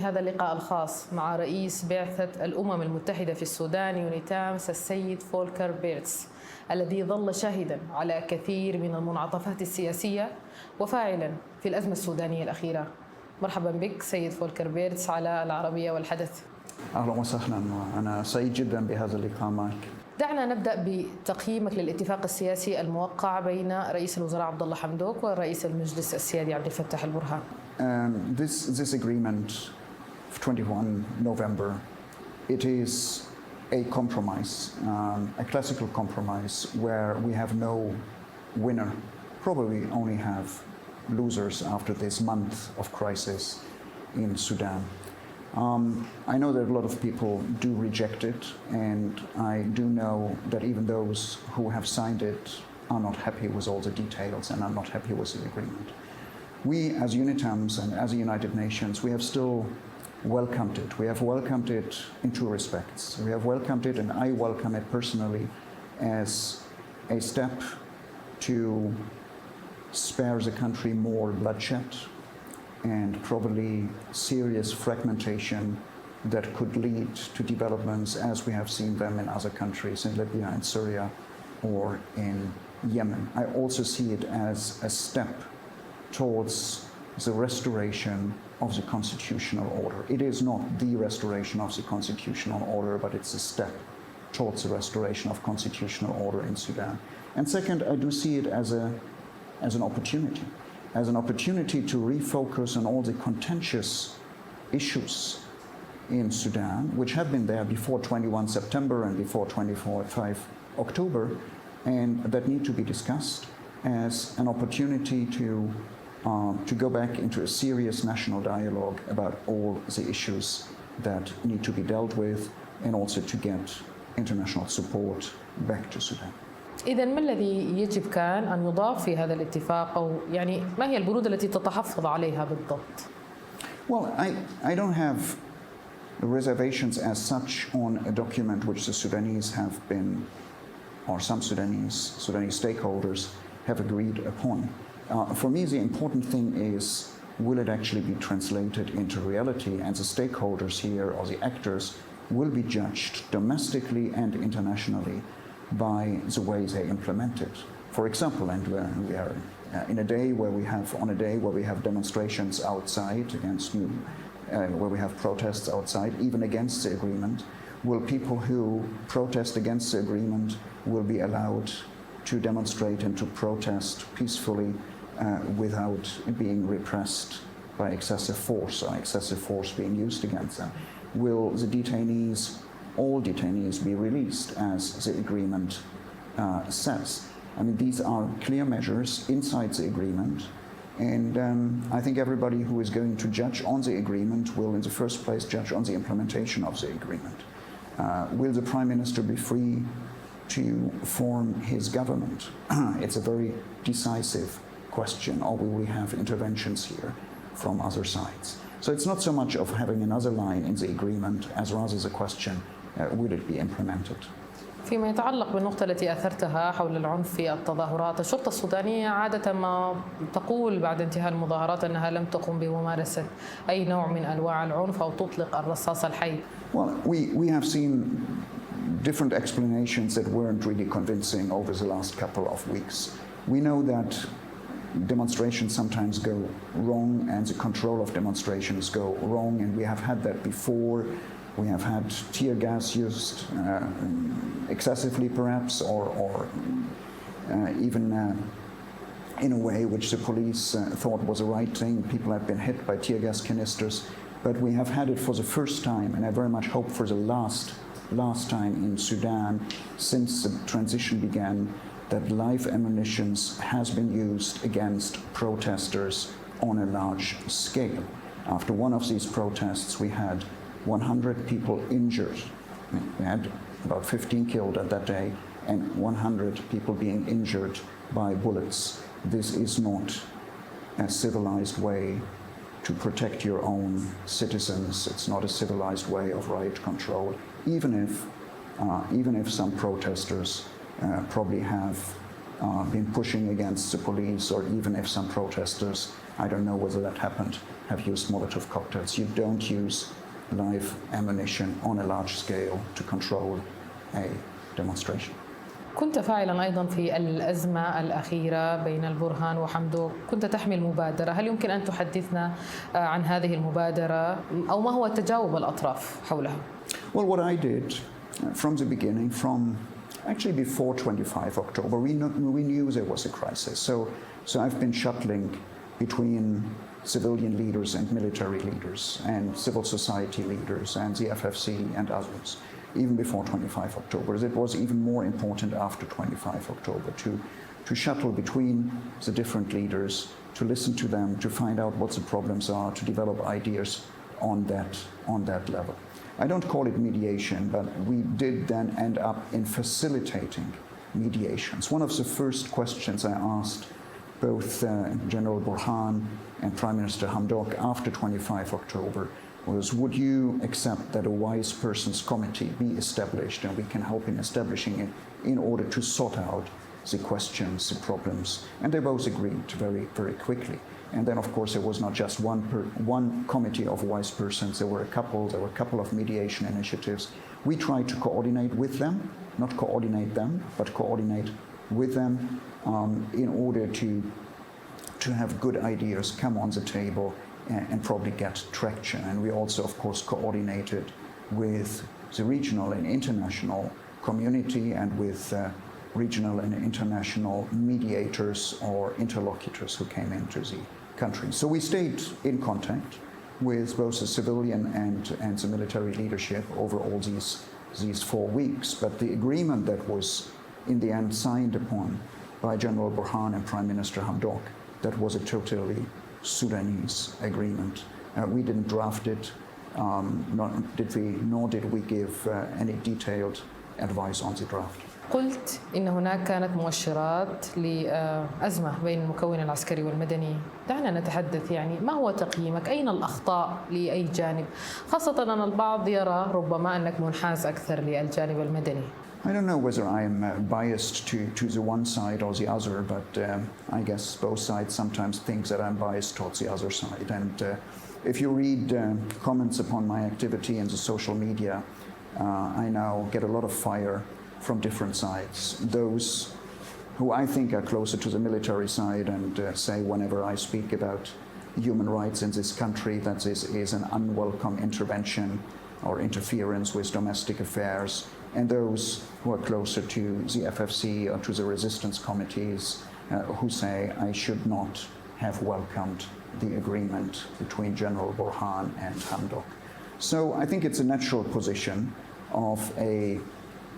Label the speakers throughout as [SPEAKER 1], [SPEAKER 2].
[SPEAKER 1] هذا اللقاء الخاص مع رئيس بعثة الأمم المتحدة في السودان يونيتامس السيد فولكر بيرتس، الذي ظل شاهدا على كثير من المنعطفات السياسية وفاعلا في الأزمة السودانية الأخيرة. مرحبا بك سيد فولكر بيرتس على العربية والحدث.
[SPEAKER 2] أهلا وسهلا، أنا سعيد جدا بهذا اللقاء معك.
[SPEAKER 1] دعنا نبدأ بتقييمك للاتفاق السياسي الموقع بين رئيس الوزراء عبد الله حمدوك ورئيس المجلس السيادي عبد الفتاح البرهان.
[SPEAKER 2] This agreement of 21 November, it is a compromise, a classical compromise where we have no winner, probably only have losers after this month of crisis in Sudan. I know that a lot of people do reject it, and I do know that even those who have signed it are not happy with all the details and are not happy with the agreement. We, as Yunitams and as the United Nations, we have still welcomed it. We have welcomed it in two respects. We have welcomed it, and I welcome it personally, as a step to spare the country more bloodshed and probably serious fragmentation that could lead to developments as we have seen them in other countries, in Libya and Syria or in Yemen. I also see it as a step towards the restoration of the constitutional order. It is not the restoration of the constitutional order, but it's a step towards the restoration of constitutional order in Sudan. And second, I do see it as an opportunity to refocus on all the contentious issues in Sudan, which have been there before 21 September and before 25 October, and that need to be discussed as an opportunity to go back into a serious national dialogue about all the issues that need to be dealt with, and also to get international support back to Sudan.
[SPEAKER 1] إذا ما الذي يجب كان أن يضاف في هذا الاتفاق، أو يعني ما هي البنود التي تتحفظ عليها بالضبط؟
[SPEAKER 2] Well, I don't have reservations as such on a document which the Sudanese have been, or some Sudanese stakeholders have agreed upon. For me, the important thing is, will it actually be translated into reality, and the stakeholders here, or the actors, will be judged domestically and internationally by the way they implement it. For example, and we are on a day where we have demonstrations outside where we have protests outside, even against the agreement. Will people who protest against the agreement will be allowed to demonstrate and to protest peacefully without being repressed by excessive force, or excessive force being used against them? Will the all detainees be released as the agreement says? I mean, these are clear measures inside the agreement, and I think everybody who is going to judge on the agreement will in the first place judge on the implementation of the agreement. Will the Prime Minister be free to form his government? It's a very decisive question, or will we have interventions here from other sides? So it's not so much of having another line in the agreement as rather the question, will it be implemented?
[SPEAKER 1] فيما يتعلق بالنقطة التي أثرتها حول العنف في التظاهرات، الشرطة السودانية عادة ما تقول بعد انتهاء المظاهرات أنها لم تقم بممارسة أي نوع من أنواع العنف أو تطلق الرصاص الحي.
[SPEAKER 2] Well, we have seen different explanations that weren't really convincing over the last couple of weeks. We know that demonstrations sometimes go wrong, and the control of demonstrations go wrong, and we have had that before. We have had tear gas used excessively, perhaps, or even in a way which the police thought was the right thing. People have been hit by tear gas canisters, but we have had it for the first time, and I very much hope for the last time in Sudan since the transition began, that live ammunition has been used against protesters on a large scale. After one of these protests, we had 100 people injured. We had about 15 killed at that day, and 100 people being injured by bullets. This is not a civilized way to protect your own citizens. It's not a civilized way of riot control, even if some protesters probably have been pushing against the police, or even if some protesters, I don't know whether that happened, have used Molotov cocktails. You don't use live ammunition on a large scale to control a demonstration.
[SPEAKER 1] كنت فاعلا أيضا في الأزمة الأخيرة بين البرهان وحمدوك، كنت تحمل مبادرة، هل يمكن أن تحدثنا عن هذه المبادرة أو ما هو تجاوب الأطراف حولها؟
[SPEAKER 2] Well, what I did from the beginning, from actually before 25 October, we knew there was a crisis. So I've been shuttling between civilian leaders and military leaders and civil society leaders and the FFC and others, even before 25 October. It was even more important after 25 October to shuttle between the different leaders, to listen to them, to find out what the problems are, to develop ideas on that level. I don't call it mediation, but we did then end up in facilitating mediations. One of the first questions I asked both General Burhan and Prime Minister Hamdok after 25 October was, would you accept that a wise persons committee be established, and we can help in establishing it in order to sort out the questions, the problems? And they both agreed very, very quickly. And then, of course, there was not just one committee of wise persons. There were a couple of mediation initiatives. We tried to coordinate with them, not coordinate them, but coordinate with them in order to have good ideas come on the table and probably get traction. And we also, of course, coordinated with the regional and international community and with regional and international mediators or interlocutors who came into the country. So we stayed in contact with both the civilian and the military leadership over all these 4 weeks. But the agreement that was in the end signed upon by General Burhan and Prime Minister Hamdok, that was a totally Sudanese agreement. We didn't draft it, nor did we give any detailed advice on the draft.
[SPEAKER 1] قلت إن هناك كانت مؤشرات لأزمة بين المكون العسكري والمدني. دعنا نتحدث، يعني ما هو تقييمك؟ أين الأخطاء لأي جانب؟ خاصة أن البعض يرى ربما أنك منحاز أكثر للجانب المدني.
[SPEAKER 2] I don't know whether I'm biased to the one side or the other, but I guess both sides sometimes think that I'm biased towards the other side. And if you read comments upon my activity in the social media, I now get a lot of fire from different sides. Those who I think are closer to the military side and say whenever I speak about human rights in this country that this is an unwelcome intervention or interference with domestic affairs, and those who are closer to the FFC or to the resistance committees who say I should not have welcomed the agreement between General Burhan and Hamdok. So I think it's a natural position of a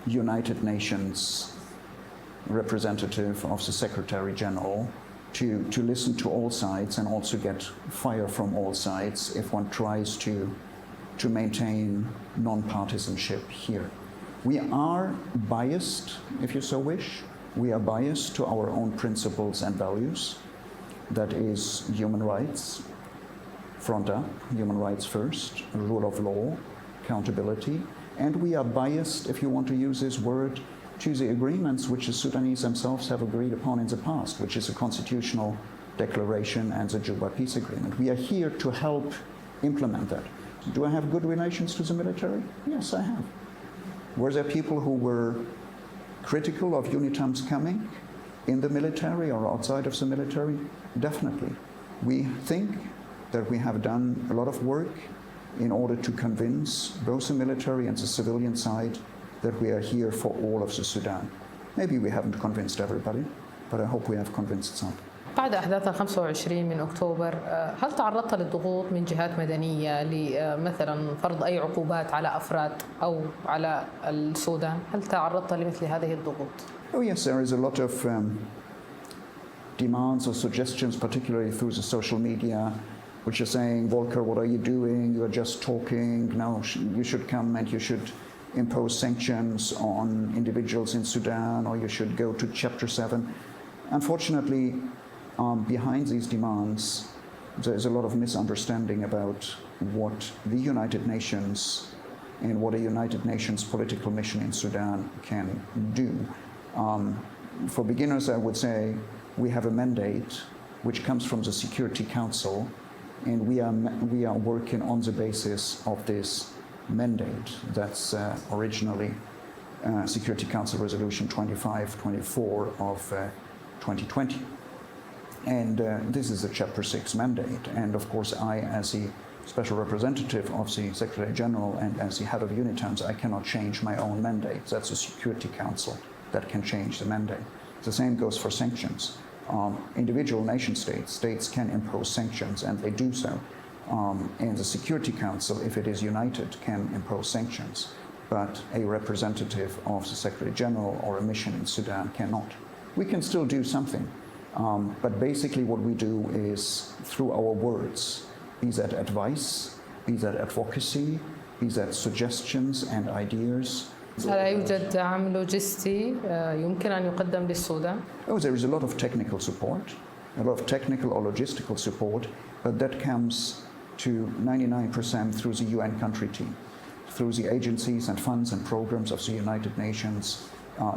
[SPEAKER 2] United Nations representative of the Secretary General to listen to all sides and also get fire from all sides if one tries to maintain non-partisanship here. We are biased, if you so wish. We are biased to our own principles and values. That is human rights, front up, human rights first, rule of law, accountability. And we are biased, if you want to use this word, to the agreements which the Sudanese themselves have agreed upon in the past, which is a constitutional declaration and the Juba Peace Agreement. We are here to help implement that. Do I have good relations to the military? Yes, I have. Were there people who were critical of Yunitam's coming in the military or outside of the military? Definitely. We think that we have done a lot of work in order to convince both the military and the civilian side that we are here for all of the Sudan. Maybe we haven't convinced everybody, but I hope we have convinced some.
[SPEAKER 1] بعد أحداث 25 من أكتوبر، هل تعرضت للضغوط من جهات مدنية لمثلا فرض أي عقوبات على أفراد أو على السودان؟ هل تعرضت لمثل هذه الضغوط؟
[SPEAKER 2] Oh yes, there is a lot of demands or suggestions, particularly through the social media, which are saying, Volker, what are you doing? You are just talking. Now you should come and you should impose sanctions on individuals in Sudan, or you should go to Chapter 7. Unfortunately, behind these demands, there is a lot of misunderstanding about what the United Nations and what a United Nations political mission in Sudan can do. for beginners, I would say we have a mandate which comes from the Security Council, and we are working on the basis of this mandate. That's originally Security Council Resolution 2524 of 2020. And this is a Chapter 6 mandate. And of course, I, as the Special Representative of the Secretary General and as the head of Yunitams, I cannot change my own mandate. That's the Security Council that can change the mandate. The same goes for sanctions. Individual nation states can impose sanctions, and they do so. And the Security Council, if it is united, can impose sanctions. But a representative of the Secretary General or a mission in Sudan cannot. We can still do something. But basically what we do is through our words, be that advice, be that advocacy, be that suggestions and ideas.
[SPEAKER 1] هل يوجد دعم لوجستي يمكن أن يقدم للسودان؟
[SPEAKER 2] Oh, there is a lot of technical support, a lot of technical or logistical support, but that comes to 99% through the UN country team, through the agencies and funds and programs of the United Nations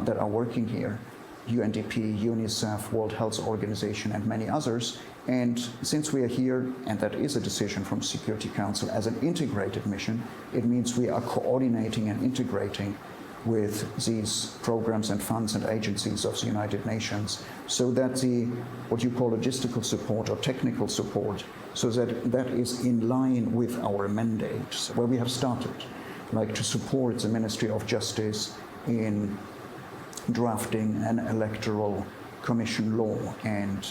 [SPEAKER 2] that are working here. UNDP, UNICEF, World Health Organization, and many others. And since we are here, and that is a decision from Security Council, as an integrated mission, it means we are coordinating and integrating with these programs and funds and agencies of the United Nations, so that what you call logistical support or technical support, so that is in line with our mandate, where we have started, like to support the Ministry of Justice in drafting an electoral commission law, and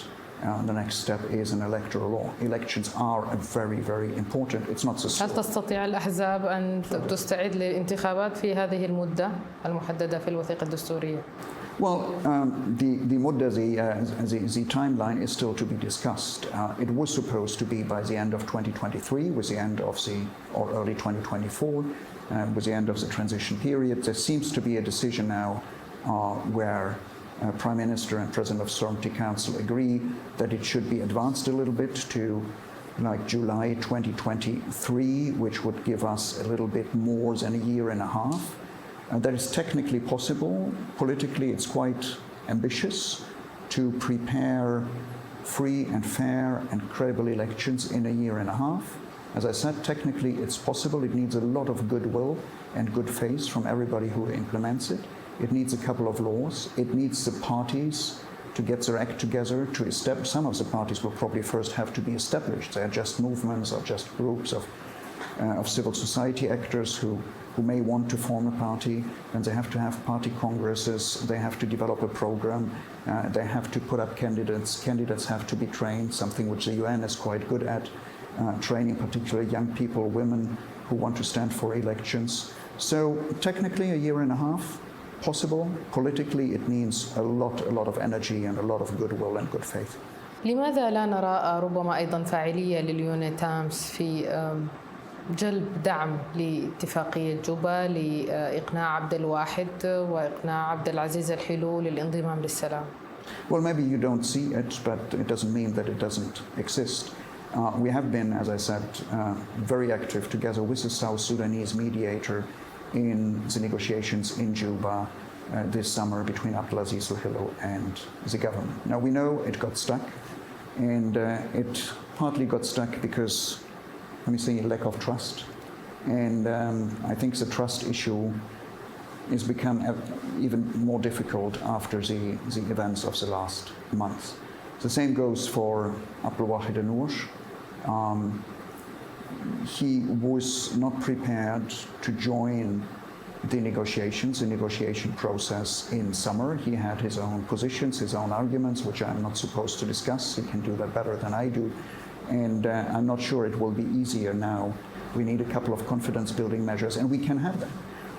[SPEAKER 2] the next step is an electoral law. Elections are very, very important. It's not so.
[SPEAKER 1] هل تستطيع الأحزاب أن تستعد للانتخابات في هذه المدة المحددة في الوثيقة الدستورية؟
[SPEAKER 2] Well, the mudda, the timeline is still to be discussed. It was supposed to be by the end of 2023, with the end of or early 2024, with the end of the transition period. There seems to be a decision now where Prime Minister and President of Security Council agree that it should be advanced a little bit to like July 2023, which would give us a little bit more than a year and a half. That is technically possible. Politically, it's quite ambitious to prepare free and fair and credible elections in a year and a half. As I said, technically it's possible. It needs a lot of goodwill and good faith from everybody who implements it. It needs a couple of laws. It needs the parties to get their act together to establish. Some of the parties will probably first have to be established. They are just movements or just groups of civil society actors who may want to form a party, and they have to have party congresses. They have to develop a program. They have to put up candidates. Candidates have to be trained, something which the UN is quite good at, training particularly young people, women who want to stand for elections. So technically a year and a half. Possible. Politically, it needs a lot of energy and a lot of goodwill and good faith.
[SPEAKER 1] لماذا لا نرى ربما أيضا فاعلية لليونيتامس في جلب دعم لاتفاقية جوبا لإقناع عبد الواحد وإقناع عبد العزيز الحلو للانضمام للسلام؟
[SPEAKER 2] Well, maybe you don't see it, but it doesn't mean that it doesn't exist. We have been, as I said, very active together with the South Sudanese mediator in the negotiations in Juba this summer between Abdulaziz al-Hilo and the government. Now we know it got stuck, and it partly got stuck because, let me say, lack of trust. And I think the trust issue has become even more difficult after the events of the last month. The same goes for Abdul Wahid al-Noor. He was not prepared to join the negotiation process in summer. He had his own positions, his own arguments, which I'm not supposed to discuss. He can do that better than I do. And I'm not sure it will be easier now. We need a couple of confidence-building measures, and we can have them.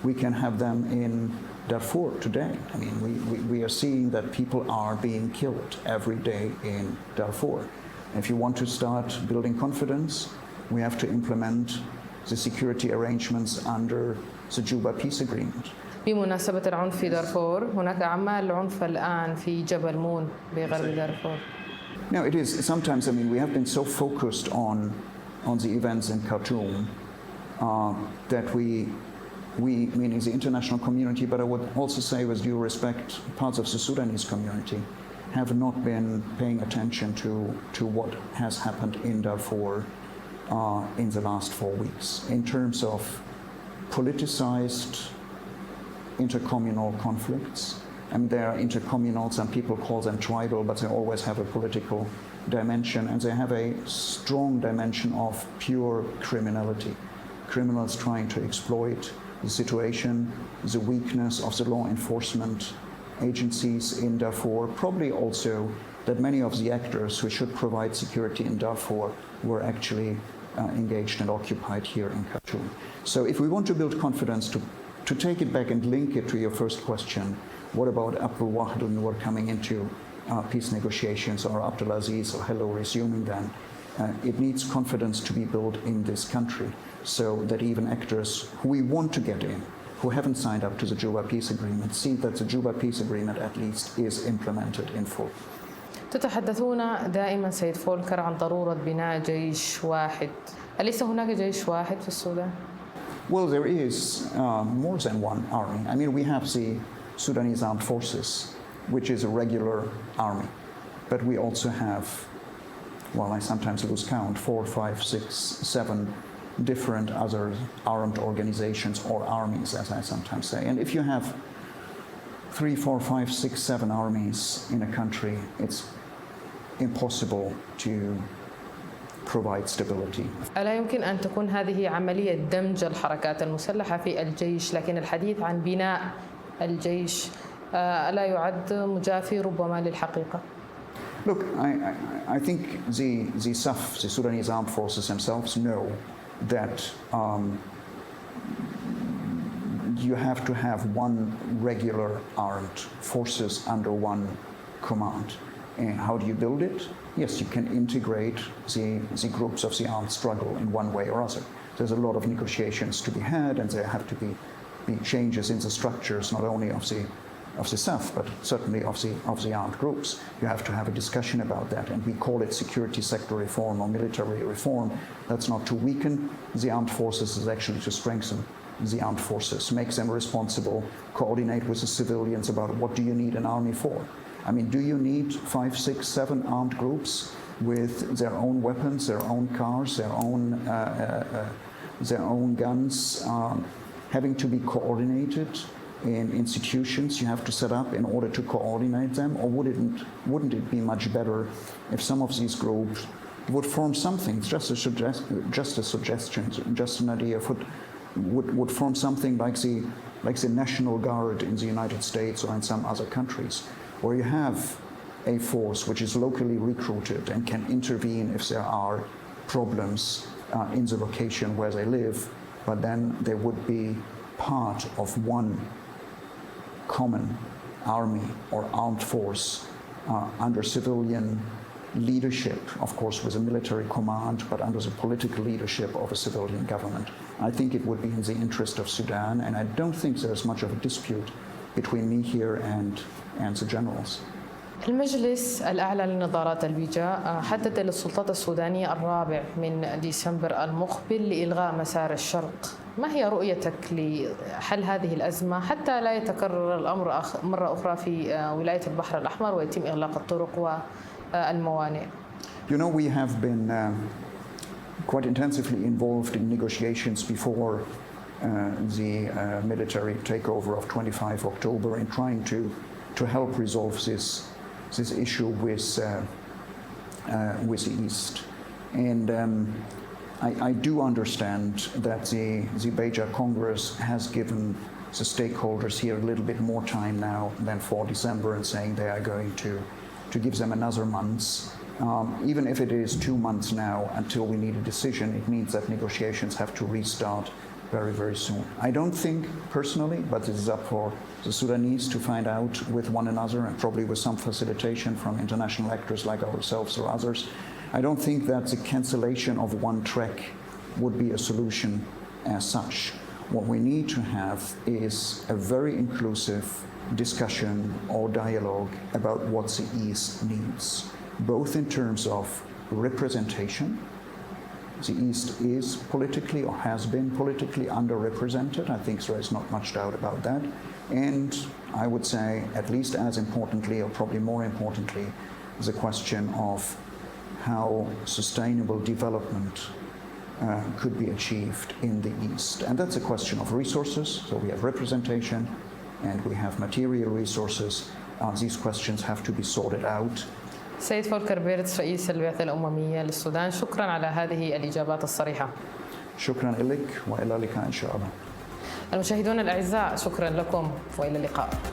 [SPEAKER 2] We can have them in Darfur today. I mean, we are seeing that people are being killed every day in Darfur. If you want to start building confidence, we have to implement the security arrangements under the Juba Peace Agreement.
[SPEAKER 1] بمناسبة العنف في دارفور، هناك أعمال عنف الآن في جبل مون بغرب دارفور.
[SPEAKER 2] Now, it is sometimes, I mean, we have been so focused on the events in Khartoum that we we, meaning the international community, but I would also say with due respect, parts of the Sudanese community, have not been paying attention to what has happened in Darfur in the last 4 weeks in terms of politicized intercommunal conflicts. I mean, they are intercommunal, some people call them tribal, but they always have a political dimension, and they have a strong dimension of pure criminality. Criminals trying to exploit the situation, the weakness of the law enforcement agencies in Darfur, probably also that many of the actors who should provide security in Darfur were actually engaged and occupied here in Khartoum. So if we want to build confidence, to take it back and link it to your first question, what about Abdul Wahid al-Noor coming into peace negotiations, or Abdulaziz al-Hello resuming them? It needs confidence to be built in this country so that even actors who we want to get in, who haven't signed up to the Juba Peace Agreement, see that the Juba Peace Agreement at least is implemented in full.
[SPEAKER 1] تتحدثون دائما سيد فولكر عن ضرورة بناء جيش واحد. أليس هناك جيش واحد في السودان؟
[SPEAKER 2] Well, there is more than one army. I mean, we have the Sudanese Armed Forces, which is a regular army. But we also have, well, I sometimes lose count, 4, 5, 6, 7 different other armed organizations or armies, as I sometimes say. And if you have 3, 4, 5, 6, 7 armies in a country, it's impossible to provide stability.
[SPEAKER 1] ألا يمكن أن تكون هذه عملية دمج الحركات المسلحة في الجيش، لكن الحديث عن بناء الجيش ألا يعد مجافي ربما للحقيقة؟
[SPEAKER 2] Look, I think the SAF, the Sudanese Armed Forces themselves, know that you have to have one regular armed forces under one command. And how do you build it? Yes, you can integrate the groups of the armed struggle in one way or other. There's a lot of negotiations to be had, and there have to be changes in the structures, not only of the SAF, but certainly of the armed groups. You have to have a discussion about that, and we call it security sector reform or military reform. That's not to weaken the armed forces, it's actually to strengthen the armed forces, make them responsible, coordinate with the civilians about what do you need an army for. I mean, do you need 5, 6, 7 armed groups with their own weapons, their own cars, their own guns, having to be coordinated in institutions you have to set up in order to coordinate them? Or wouldn't it be much better if some of these groups would form something, just a suggestion, just an idea, would form something like the National Guard in the United States or in some other countries, where you have a force which is locally recruited and can intervene if there are problems in the location where they live, but then they would be part of one common army or armed force under civilian leadership, of course with a military command, but under the political leadership of a civilian government. I think it would be in the interest of Sudan, and I don't think there's much of a dispute between me here and the generals.
[SPEAKER 1] المجلس الأعلى للنظارات البيئة حدد للسلطات السودانية 4 ديسمبر المقبل لإلغاء مسار الشرق. ما هي رؤيتك لحل هذه الأزمة حتى لا يتكرر الأمر مرة أخرى في ولاية البحر الأحمر ويتم إغلاق الطرق والموانئ؟
[SPEAKER 2] You know, we have been quite intensively involved in negotiations before the military takeover of 25 October in trying to help resolve this issue with the East. And I do understand that the Beja Congress has given the stakeholders here a little bit more time now than for December, and saying they are going to give them another month. Even if it is 2 months now until we need a decision, it means that negotiations have to restart very, very soon. I don't think personally, but this is up for the Sudanese to find out with one another, and probably with some facilitation from international actors like ourselves or others. I don't think that the cancellation of one track would be a solution as such. What we need to have is a very inclusive discussion or dialogue about what the East needs, both in terms of representation The East is politically or has been politically underrepresented. I think there is not much doubt about that. And I would say, at least as importantly, or probably more importantly, the question of how sustainable development could be achieved in the East. And that's a question of resources. So we have representation and we have material resources. These questions have to be sorted out.
[SPEAKER 1] سيد فولكر بيرتس رئيس البعثة الأممية للسودان، شكرا على هذه الإجابات الصريحة.
[SPEAKER 2] شكرا لك وإلى اللقاء إن شاء الله.
[SPEAKER 1] المشاهدون الأعزاء، شكرا لكم وإلى اللقاء.